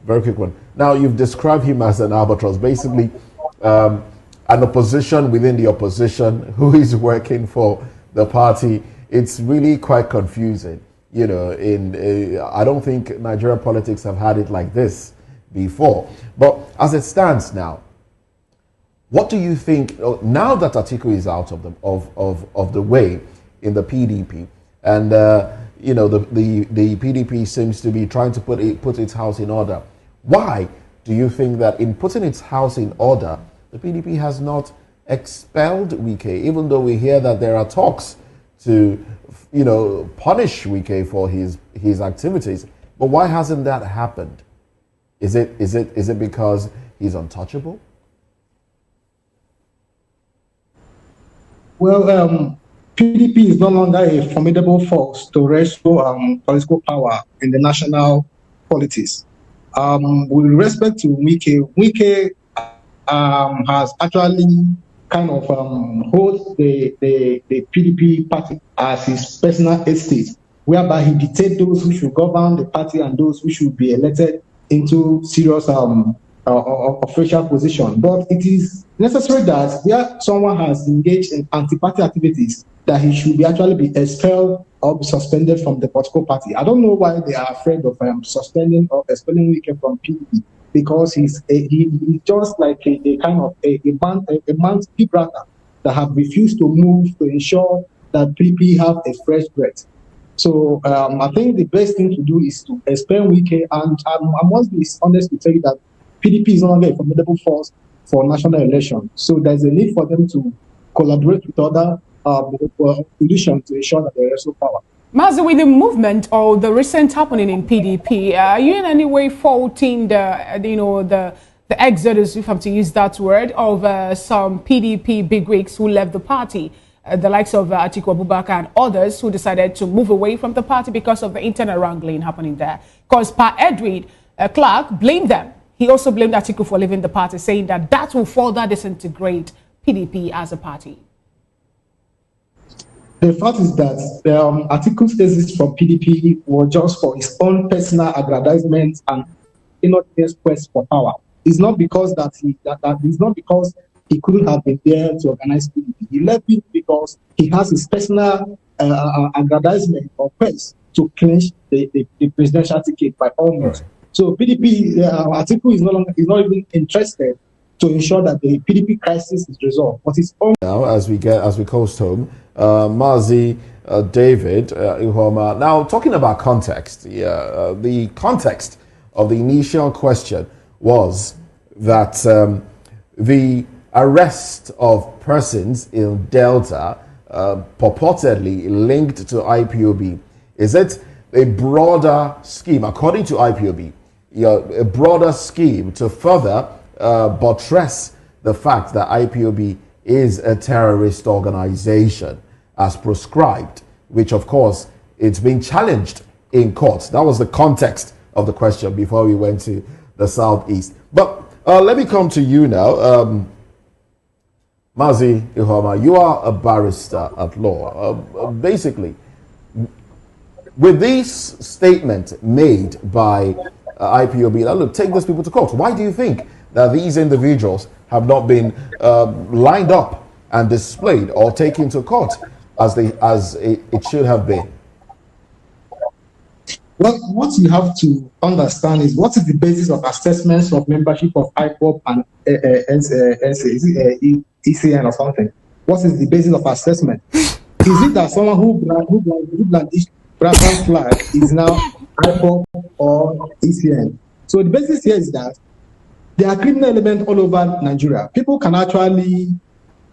very quick one. Now, you've described him as an albatross, basically an opposition within the opposition who is working for the party. It's really quite confusing. You know, I don't think Nigerian politics have had it like this before. But as it stands now, what do you think now that Atiku is out of the way in the PDP, and you know, the PDP seems to be trying to put its house in order? Why do you think that in putting its house in order, the PDP has not expelled Wike, even though we hear that there are talks to, you know, punish Wike for his activities? But why hasn't that happened? Is it because he's untouchable? Well, PDP is no longer a formidable force to wrestle political power in the national politics. With respect to Wike has actually kind of holds the PDP party as his personal estate, whereby he dictates those who should govern the party and those who should be elected into serious official position. But it is necessary that where someone has engaged in anti-party activities, that he should actually be expelled or be suspended from the political party. I don't know why they are afraid of suspending or expelling Wike from PDP, because he's just like a kind of a man's brother that have refused to move to ensure that PDP have a fresh breath. So I think the best thing to do is to expel Wike, and I must be honest to tell you that PDP is no longer a formidable force for national election. So there's a need for them to collaborate with other solutions to ensure that they wrestle power. Mazi, with the movement or the recent happening in PDP, are you in any way faulting the exodus, if I'm to use that word, of some PDP bigwigs who left the party? The likes of Atiku Abubakar and others who decided to move away from the party because of the internal wrangling happening there. Because Pa Edwin Clark blamed them. He also blamed Atiku for leaving the party, saying that will further disintegrate PDP as a party. The fact is that Atiku's exit from PDP was just for his own personal aggrandizement and not his quest for power. It's not because it's not because he couldn't have been there to organize PDP. He left it because he has his personal aggrandizement or quest to clinch the presidential ticket by all means. Right. So PDP, Atiku is not even interested to ensure that the PDP crisis is resolved. But it's all now as we coast home, Mazi, David, Ihoma. Now talking about context, the context of the initial question was that the arrest of persons in Delta purportedly linked to IPOB. Is it a broader scheme, according to IPOB, a broader scheme to further buttress the fact that IPOB is a terrorist organization as prescribed, which of course it's been challenged in courts? That was the context of the question before we went to the Southeast. But let me come to you now. Mazi Ihoma, you are a barrister at law. Basically, with this statement made by IPOB, now look, take these people to court. Why do you think that these individuals have not been lined up and displayed or taken to court as it should have been? Well, what you have to understand is what is the basis of assessments of membership of IPOB and ECN or something. What is the basis of assessment? Is it that someone who brandished Biafran flag is now IPOB or ECN? So the basis here is that there are criminal elements all over Nigeria. People can actually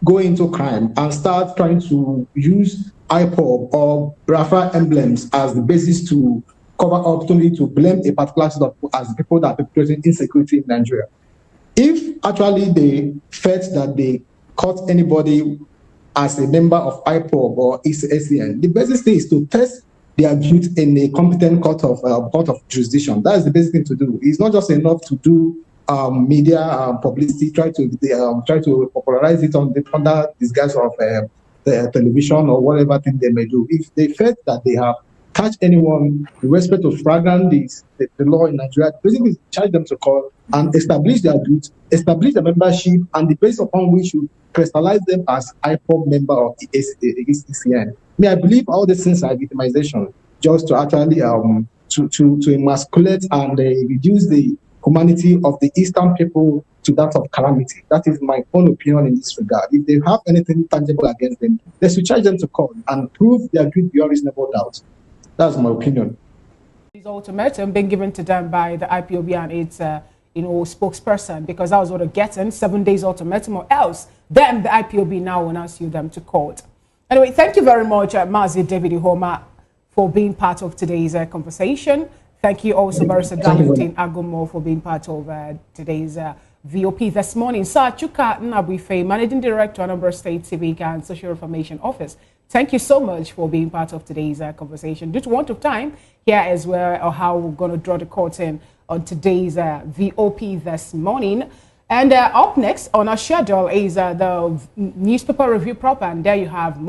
go into crime and start trying to use IPOB or Biafran emblems as the basis to cover opportunity to blame a particular set of as people that are perpetrating insecurity in Nigeria. If actually they felt that they caught anybody as a member of IPOB or ECN, the basic thing is to test their guilt in a competent court of jurisdiction. That is the basic thing to do. It's not just enough to do media publicity, try to popularize it under disguise of the television or whatever thing they may do. If they felt that they have catch anyone with respect to flagrant the law in Nigeria, basically charge them to court and establish their groups, establish the membership, and the base upon which you crystallize them as IPOB member of the ACCN. I believe all these things are victimization, just to actually to emasculate and reduce the humanity of the Eastern people to that of calamity. That is my own opinion in this regard. If they have anything tangible against them, they should charge them to court and prove their guilt beyond reasonable doubt. That's my opinion. This ultimatum being given to them by the IPOB and its spokesperson, because that was what they're getting, 7 days ultimatum, or else then the IPOB now will not sue them to court. Anyway, thank you very much, Mazi David Ihoma, for being part of today's conversation. Thank you also, Barrister Darlington Agumo, for being part of today's VOP this morning. Sir Chuka Nabuife, Managing Director, Anambra State Civic and Social Reformation Office. Thank you so much for being part of today's conversation. Due to want of time, here is where or how we're going to draw the curtain on today's VOP this morning. And up next on our schedule is the newspaper review proper, and there you have more.